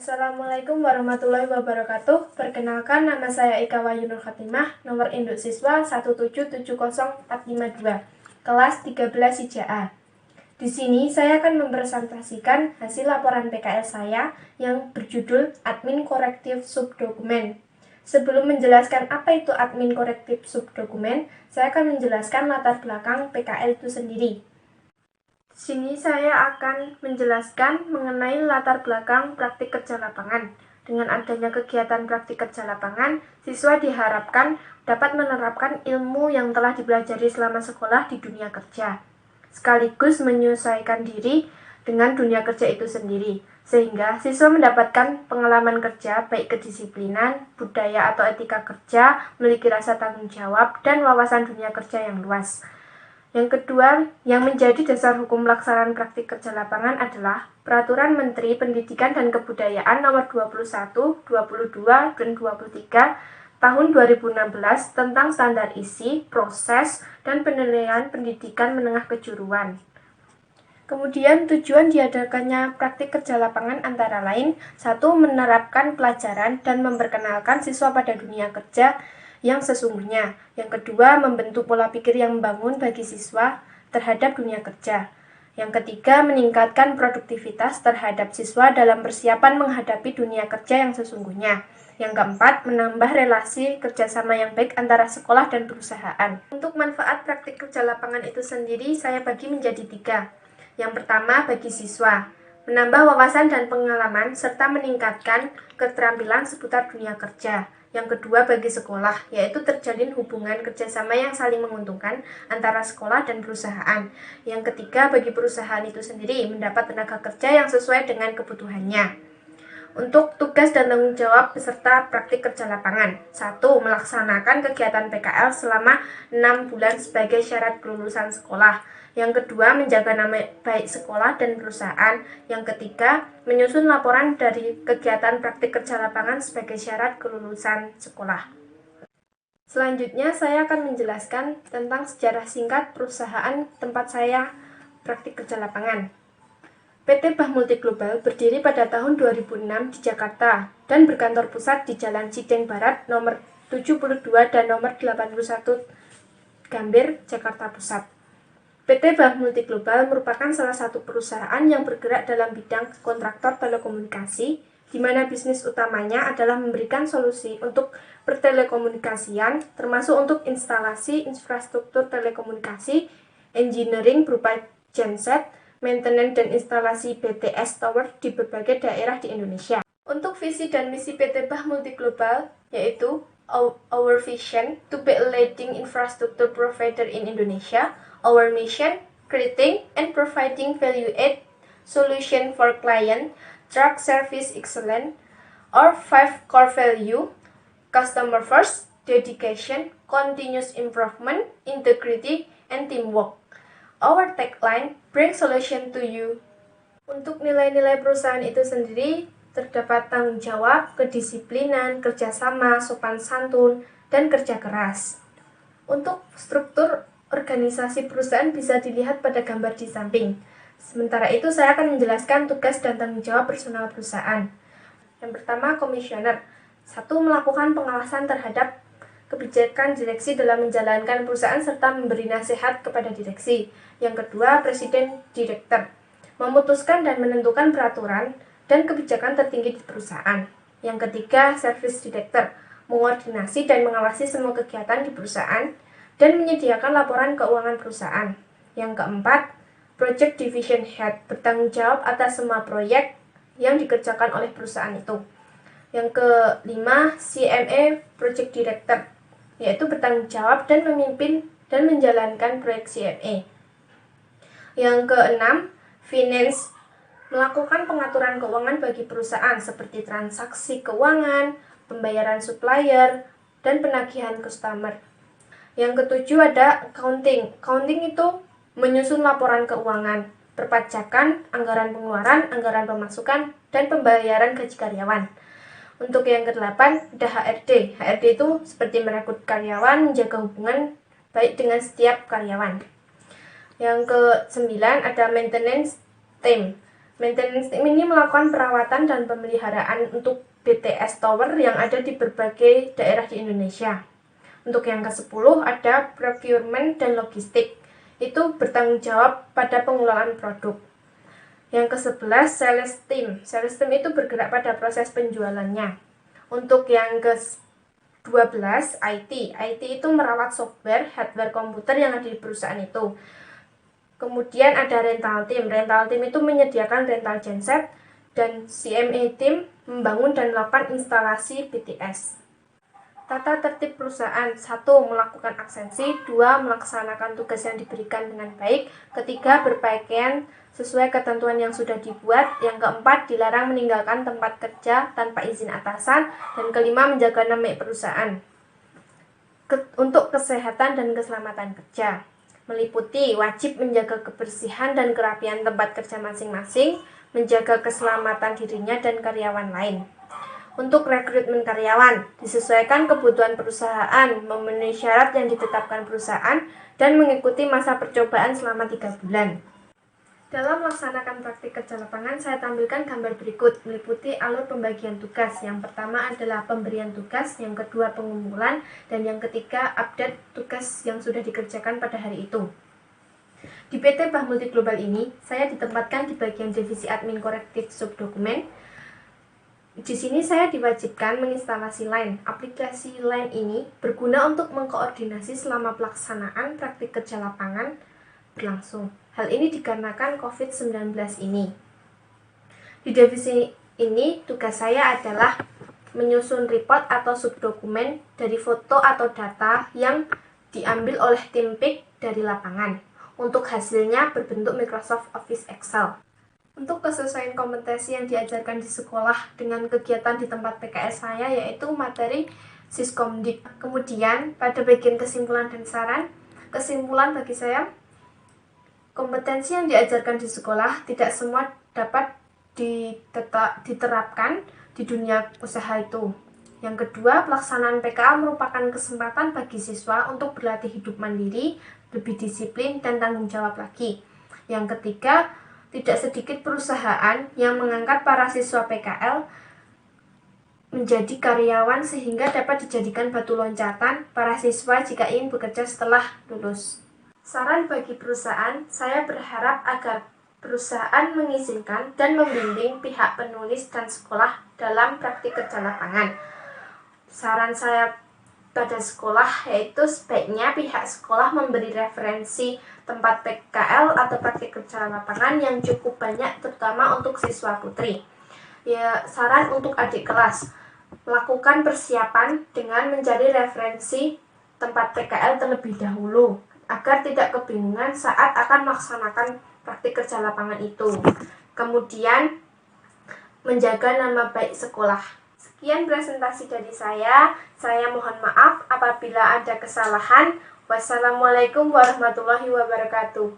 Assalamualaikum warahmatullahi wabarakatuh. Perkenalkan, nama saya Ika Wayunur Khatimah, nomor induk siswa 1770452, kelas 13 IJA. Di sini saya akan mempresentasikan hasil laporan PKL saya yang berjudul Admin Korektif Subdokumen. Sebelum menjelaskan apa itu admin korektif subdokumen, saya akan menjelaskan latar belakang PKL itu sendiri. Di sini saya akan menjelaskan mengenai latar belakang praktik kerja lapangan. Dengan adanya kegiatan praktik kerja lapangan, siswa diharapkan dapat menerapkan ilmu yang telah dipelajari selama sekolah di dunia kerja, sekaligus menyesuaikan diri dengan dunia kerja itu sendiri, sehingga siswa mendapatkan pengalaman kerja baik kedisiplinan, budaya atau etika kerja, memiliki rasa tanggung jawab, dan wawasan dunia kerja yang luas. Yang kedua, yang menjadi dasar hukum pelaksanaan praktik kerja lapangan adalah Peraturan Menteri Pendidikan dan Kebudayaan Nomor 21, 22, dan 23 Tahun 2016 tentang standar isi, proses, dan penilaian pendidikan menengah kejuruan. Kemudian tujuan diadakannya praktik kerja lapangan antara lain: 1. Menerapkan pelajaran dan memperkenalkan siswa pada dunia kerja yang sesungguhnya. Yang kedua, membentuk pola pikir yang membangun bagi siswa terhadap dunia kerja. Yang ketiga, meningkatkan produktivitas terhadap siswa dalam persiapan menghadapi dunia kerja yang sesungguhnya. Yang keempat, menambah relasi kerjasama yang baik antara sekolah dan perusahaan. Untuk manfaat praktik kerja lapangan itu sendiri, saya bagi menjadi 3. Yang pertama, bagi siswa, menambah wawasan dan pengalaman serta meningkatkan keterampilan seputar dunia kerja. Yang kedua, bagi sekolah, yaitu terjalin hubungan kerjasama yang saling menguntungkan antara sekolah dan perusahaan. Yang ketiga, bagi perusahaan itu sendiri, mendapat tenaga kerja yang sesuai dengan kebutuhannya. Untuk tugas dan tanggung jawab peserta praktik kerja lapangan: 1. Melaksanakan kegiatan PKL selama 6 bulan sebagai syarat kelulusan sekolah. Yang kedua, menjaga nama baik sekolah dan perusahaan. Yang ketiga, menyusun laporan dari kegiatan praktik kerja lapangan sebagai syarat kelulusan sekolah. Selanjutnya, saya akan menjelaskan tentang sejarah singkat perusahaan tempat saya praktik kerja lapangan. PT Bah Multi Global berdiri pada tahun 2006 di Jakarta dan berkantor pusat di Jalan Cideng Barat nomor 72 dan nomor 81 Gambir, Jakarta Pusat. PT Bah Multi Global merupakan salah satu perusahaan yang bergerak dalam bidang kontraktor telekomunikasi, di mana bisnis utamanya adalah memberikan solusi untuk pertelekomunikasian, termasuk untuk instalasi infrastruktur telekomunikasi, engineering berupa genset, maintenance dan instalasi BTS Tower di berbagai daerah di Indonesia. Untuk visi dan misi PT Bah Multi Global yaitu Our vision to be a leading infrastructure provider in Indonesia. Our mission, creating and providing value-add solution for client, truck service excellence. Our 5 core value: customer first, dedication, continuous improvement, integrity, and teamwork. Our tagline, bring solution to you. Untuk nilai-nilai perusahaan itu sendiri, terdapat tanggung jawab, kedisiplinan, kerjasama, sopan santun, dan kerja keras. Untuk struktur organisasi perusahaan bisa dilihat pada gambar di samping. Sementara itu, saya akan menjelaskan tugas dan tanggung jawab personal perusahaan. Yang pertama, komisioner. 1. Melakukan pengawasan terhadap kebijakan direksi dalam menjalankan perusahaan serta memberi nasihat kepada direksi. Yang kedua, presiden direktur. Memutuskan dan menentukan peraturan dan kebijakan tertinggi di perusahaan. Yang ketiga, service director. Mengordinasi dan mengawasi semua kegiatan di perusahaan dan menyediakan laporan keuangan perusahaan. Yang keempat, Project Division Head, bertanggung jawab atas semua proyek yang dikerjakan oleh perusahaan itu. Yang kelima, CMA Project Director, yaitu bertanggung jawab dan memimpin dan menjalankan proyek CMA. Yang keenam, Finance, melakukan pengaturan keuangan bagi perusahaan seperti transaksi keuangan, pembayaran supplier, dan penagihan customer. Yang ketujuh ada accounting. Accounting itu menyusun laporan keuangan, perpajakan, anggaran pengeluaran, anggaran pemasukan, dan pembayaran gaji karyawan. Untuk yang kedelapan ada HRD. HRD itu seperti merekrut karyawan, menjaga hubungan baik dengan setiap karyawan. Yang ke-9 ada maintenance team. Maintenance team ini melakukan perawatan dan pemeliharaan untuk BTS Tower yang ada di berbagai daerah di Indonesia. Untuk yang ke-10 ada procurement dan logistik. Itu bertanggung jawab pada pengelolaan produk. Yang ke-11 sales team. Sales team itu bergerak pada proses penjualannya. Untuk yang ke-12 IT. IT itu merawat software, hardware komputer yang ada di perusahaan itu. Kemudian ada rental team. Rental team itu menyediakan rental genset, dan CMA team membangun dan melakukan instalasi BTS. Tata tertib perusahaan. 1. Melakukan absensi. 2. Melaksanakan tugas yang diberikan dengan baik. 3. Berpakaian sesuai ketentuan yang sudah dibuat. Yang keempat, dilarang meninggalkan tempat kerja tanpa izin atasan. Dan kelima, menjaga nama baik perusahaan. Untuk kesehatan dan keselamatan kerja, meliputi wajib menjaga kebersihan dan kerapian tempat kerja masing-masing, menjaga keselamatan dirinya dan karyawan lain. Untuk rekrutmen karyawan, disesuaikan kebutuhan perusahaan, memenuhi syarat yang ditetapkan perusahaan, dan mengikuti masa percobaan selama 3 bulan. Dalam melaksanakan praktik kerja lapangan, saya tampilkan gambar berikut, meliputi alur pembagian tugas. Yang pertama adalah pemberian tugas, yang kedua pengumpulan, dan yang ketiga update tugas yang sudah dikerjakan pada hari itu. Di PT Bah Multi Global ini, saya ditempatkan di bagian divisi admin korektif subdokumen. Di sini saya diwajibkan menginstalasi Line. Aplikasi Line ini berguna untuk mengkoordinasi selama pelaksanaan praktik kerja lapangan berlangsung. Hal ini dikarenakan COVID-19 ini. Di divisi ini, tugas saya adalah menyusun report atau subdokumen dari foto atau data yang diambil oleh tim PIK dari lapangan. Untuk hasilnya berbentuk Microsoft Office Excel. Untuk kesesuaian kompetensi yang diajarkan di sekolah dengan kegiatan di tempat PKS saya, yaitu materi Siskomdik. Kemudian, pada bagian kesimpulan dan saran, kesimpulan bagi saya, kompetensi yang diajarkan di sekolah tidak semua dapat diterapkan di dunia usaha itu. Yang kedua, pelaksanaan PKL merupakan kesempatan bagi siswa untuk berlatih hidup mandiri, lebih disiplin, dan tanggung jawab lagi. Yang ketiga, tidak sedikit perusahaan yang mengangkat para siswa PKL menjadi karyawan sehingga dapat dijadikan batu loncatan para siswa jika ingin bekerja setelah lulus. Saran bagi perusahaan, saya berharap agar perusahaan mengizinkan dan membimbing pihak penulis dan sekolah dalam praktik kerja lapangan. Saran saya pada sekolah yaitu sebaiknya pihak sekolah memberi referensi tempat PKL atau praktik kerja lapangan yang cukup banyak, terutama untuk siswa putri. Ya, saran untuk adik kelas, melakukan persiapan dengan mencari referensi tempat PKL terlebih dahulu, agar tidak kebingungan saat akan melaksanakan praktik kerja lapangan itu. Kemudian, menjaga nama baik sekolah. Sekian presentasi dari saya mohon maaf apabila ada kesalahan. Wassalamualaikum warahmatullahi wabarakatuh.